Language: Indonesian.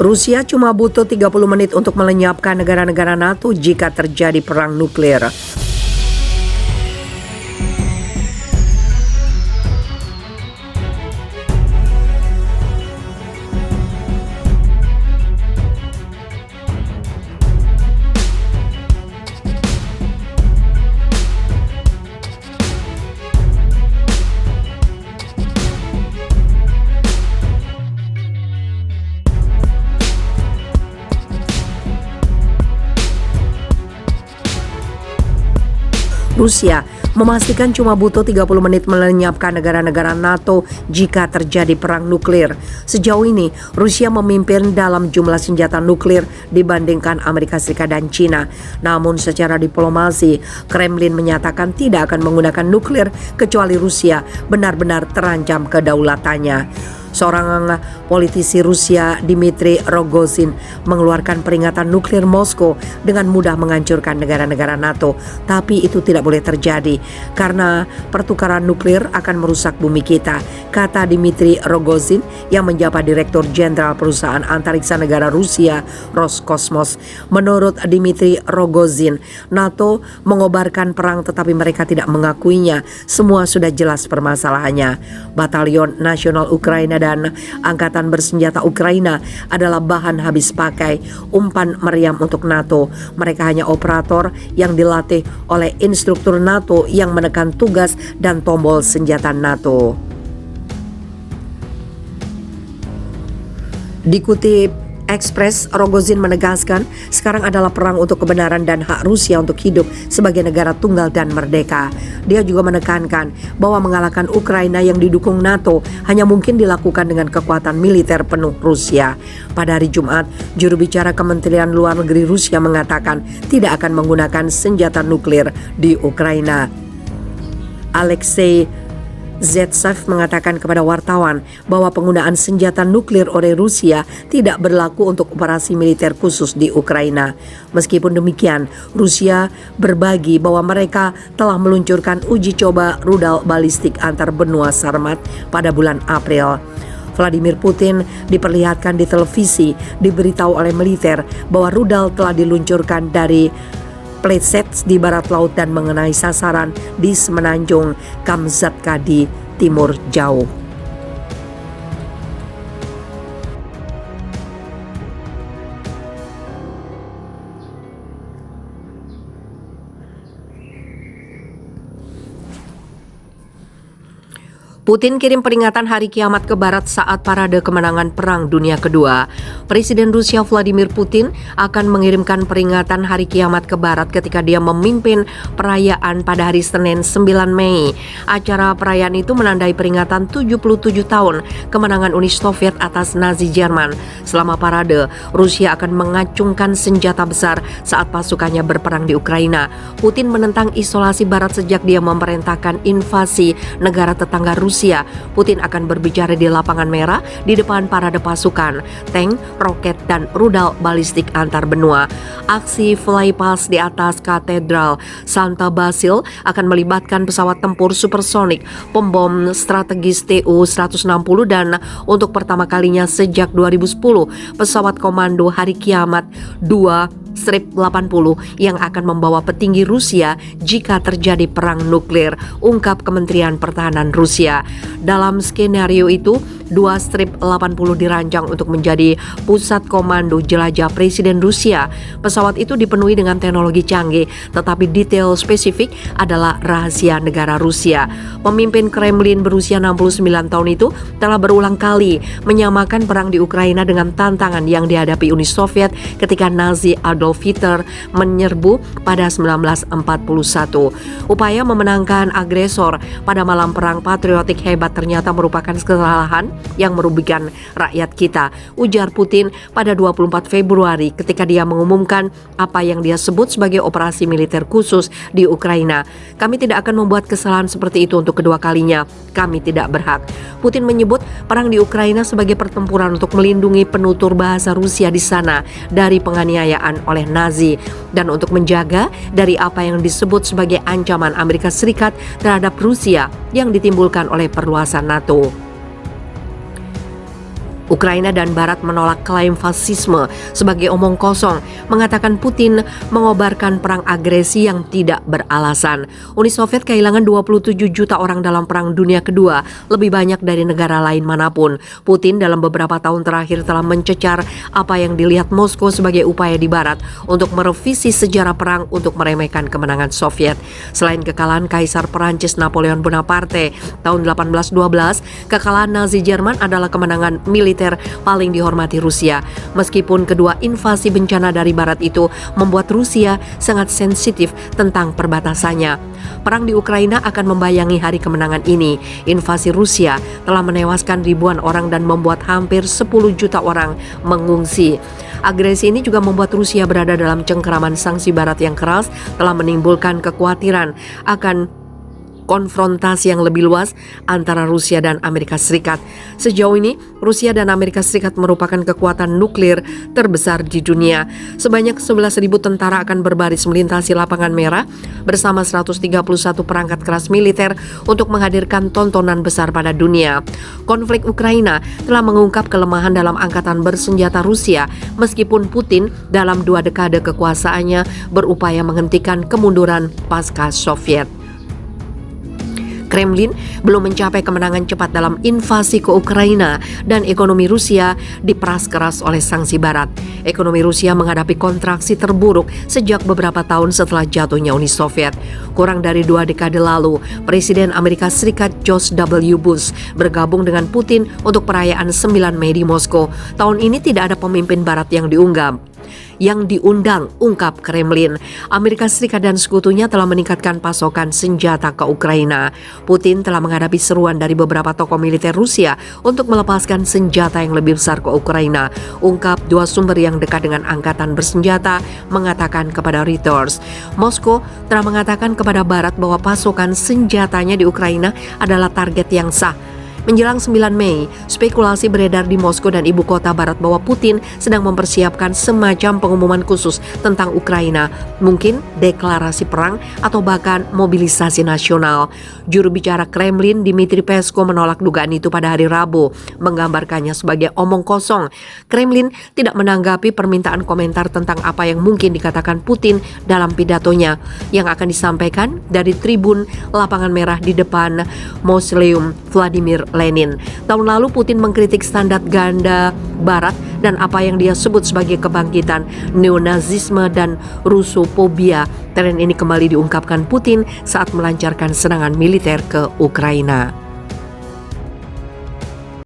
Rusia cuma butuh 30 menit untuk melenyapkan negara-negara NATO jika terjadi perang nuklir. Rusia memastikan cuma butuh 30 menit melenyapkan negara-negara NATO jika terjadi perang nuklir. Sejauh ini, Rusia memimpin dalam jumlah senjata nuklir dibandingkan Amerika Serikat dan China. Namun secara diplomasi, Kremlin menyatakan tidak akan menggunakan nuklir kecuali Rusia benar-benar terancam kedaulatannya. Seorang politisi Rusia, Dmitry Rogozin, mengeluarkan peringatan nuklir Moskow dengan mudah menghancurkan negara-negara NATO. Tapi itu tidak boleh terjadi karena pertukaran nuklir akan merusak bumi kita, kata Dmitry Rogozin yang menjabat Direktur Jenderal Perusahaan Antariksa Negara Rusia, Roskosmos. Menurut Dmitry Rogozin, NATO mengobarkan perang tetapi mereka tidak mengakuinya. Semua sudah jelas permasalahannya. Batalion Nasional Ukraina dan Angkatan Bersenjata Ukraina adalah bahan habis pakai, umpan meriam untuk NATO. Mereka hanya operator yang dilatih oleh instruktur NATO yang menekan tugas dan tombol senjata NATO. Dikutip Express, Rogozin menegaskan sekarang adalah perang untuk kebenaran dan hak Rusia untuk hidup sebagai negara tunggal dan merdeka. Dia juga menekankan bahwa mengalahkan Ukraina yang didukung NATO hanya mungkin dilakukan dengan kekuatan militer penuh Rusia. Pada hari Jumat, juru bicara Kementerian Luar Negeri Rusia mengatakan tidak akan menggunakan senjata nuklir di Ukraina. Alexei Zaitsev mengatakan kepada wartawan bahwa penggunaan senjata nuklir oleh Rusia tidak berlaku untuk operasi militer khusus di Ukraina. Meskipun demikian, Rusia berbagi bahwa mereka telah meluncurkan uji coba rudal balistik antar benua Sarmat pada bulan April. Vladimir Putin diperlihatkan di televisi diberitahu oleh militer bahwa rudal telah diluncurkan dari Plesets di barat laut dan mengenai sasaran di semenanjung Kamchatka di timur jauh. Putin kirim peringatan hari kiamat ke barat saat parade kemenangan Perang Dunia Kedua. Presiden Rusia Vladimir Putin akan mengirimkan peringatan hari kiamat ke barat ketika dia memimpin perayaan pada hari Senin 9 Mei. Acara perayaan itu menandai peringatan 77 tahun kemenangan Uni Soviet atas Nazi Jerman. Selama parade, Rusia akan mengacungkan senjata besar saat pasukannya berperang di Ukraina. Putin menentang isolasi barat sejak dia memerintahkan invasi negara tetangga Rusia. Putin akan berbicara di lapangan merah di depan parade pasukan, tank, roket, dan rudal balistik antar benua. Aksi flypast di atas Katedral Santa Basil akan melibatkan pesawat tempur supersonik, pembom strategis Tu-160 dan untuk pertama kalinya sejak 2010, pesawat komando Hari Kiamat 2-80 yang akan membawa petinggi Rusia jika terjadi perang nuklir, ungkap Kementerian Pertahanan Rusia. Dalam skenario itu, 2-80 dirancang untuk menjadi pusat komando jelajah Presiden Rusia. Pesawat itu dipenuhi dengan teknologi canggih, tetapi detail spesifik adalah rahasia negara Rusia. Pemimpin Kremlin berusia 69 tahun itu telah berulang kali menyamakan perang di Ukraina dengan tantangan yang dihadapi Uni Soviet ketika Nazi Adolf Hitler menyerbu pada 1941. Upaya memenangkan agresor pada malam perang patriotik hebat ternyata merupakan kesalahan yang merugikan rakyat kita, ujar Putin pada 24 Februari ketika dia mengumumkan apa yang dia sebut sebagai operasi militer khusus di Ukraina. Kami tidak akan membuat kesalahan seperti itu untuk kedua kalinya. Kami tidak berhak. Putin menyebut perang di Ukraina sebagai pertempuran untuk melindungi penutur bahasa Rusia di sana dari penganiayaan oleh Nazi dan untuk menjaga dari apa yang disebut sebagai ancaman Amerika Serikat terhadap Rusia yang ditimbulkan oleh perluasan NATO. Ukraina dan Barat menolak klaim fasisme sebagai omong kosong, mengatakan Putin mengobarkan perang agresi yang tidak beralasan. Uni Soviet kehilangan 27 juta orang dalam Perang Dunia Kedua, lebih banyak dari negara lain manapun. Putin dalam beberapa tahun terakhir telah mencecar apa yang dilihat Moskow sebagai upaya di Barat untuk merevisi sejarah perang untuk meremehkan kemenangan Soviet. Selain kekalahan Kaisar Perancis Napoleon Bonaparte tahun 1812, kekalahan Nazi Jerman adalah kemenangan militer paling dihormati Rusia. Meskipun kedua invasi bencana dari Barat itu membuat Rusia sangat sensitif tentang perbatasannya. Perang di Ukraina akan membayangi hari kemenangan ini. Invasi Rusia telah menewaskan ribuan orang dan membuat hampir 10 juta orang mengungsi. Agresi ini juga membuat Rusia berada dalam cengkeraman sanksi Barat yang keras, telah menimbulkan kekhawatiran akan konfrontasi yang lebih luas antara Rusia dan Amerika Serikat. Sejauh ini, Rusia dan Amerika Serikat merupakan kekuatan nuklir terbesar di dunia. Sebanyak 11.000 tentara akan berbaris melintasi lapangan merah bersama 131 perangkat keras militer untuk menghadirkan tontonan besar pada dunia. Konflik Ukraina telah mengungkap kelemahan dalam angkatan bersenjata Rusia, meskipun Putin dalam 2 dekade kekuasaannya berupaya menghentikan kemunduran pasca Soviet. Kremlin belum mencapai kemenangan cepat dalam invasi ke Ukraina dan ekonomi Rusia diperas keras oleh sanksi Barat. Ekonomi Rusia menghadapi kontraksi terburuk sejak beberapa tahun setelah jatuhnya Uni Soviet. Kurang dari 2 dekade lalu, Presiden Amerika Serikat George W. Bush bergabung dengan Putin untuk perayaan 9 Mei di Moskow. Tahun ini tidak ada pemimpin Barat yang diundang, ungkap Kremlin. Amerika Serikat dan sekutunya telah meningkatkan pasokan senjata ke Ukraina. Putin telah menghadapi seruan dari beberapa tokoh militer Rusia untuk melepaskan senjata yang lebih besar ke Ukraina, ungkap 2 sumber yang dekat dengan angkatan bersenjata mengatakan kepada Reuters. Moskow telah mengatakan kepada Barat bahwa pasokan senjatanya di Ukraina adalah target yang sah. Menjelang 9 Mei, spekulasi beredar di Moskow dan ibu kota Barat bahwa Putin sedang mempersiapkan semacam pengumuman khusus tentang Ukraina, mungkin deklarasi perang atau bahkan mobilisasi nasional. Juru bicara Kremlin Dmitry Peskov menolak dugaan itu pada hari Rabu, menggambarkannya sebagai omong kosong. Kremlin tidak menanggapi permintaan komentar tentang apa yang mungkin dikatakan Putin dalam pidatonya yang akan disampaikan dari tribun Lapangan Merah di depan Mausoleum Vladimir Lenin. Tahun lalu Putin mengkritik standar ganda Barat dan apa yang dia sebut sebagai kebangkitan neonazisme dan Rusofobia. Tren ini kembali diungkapkan Putin saat melancarkan serangan militer ke Ukraina.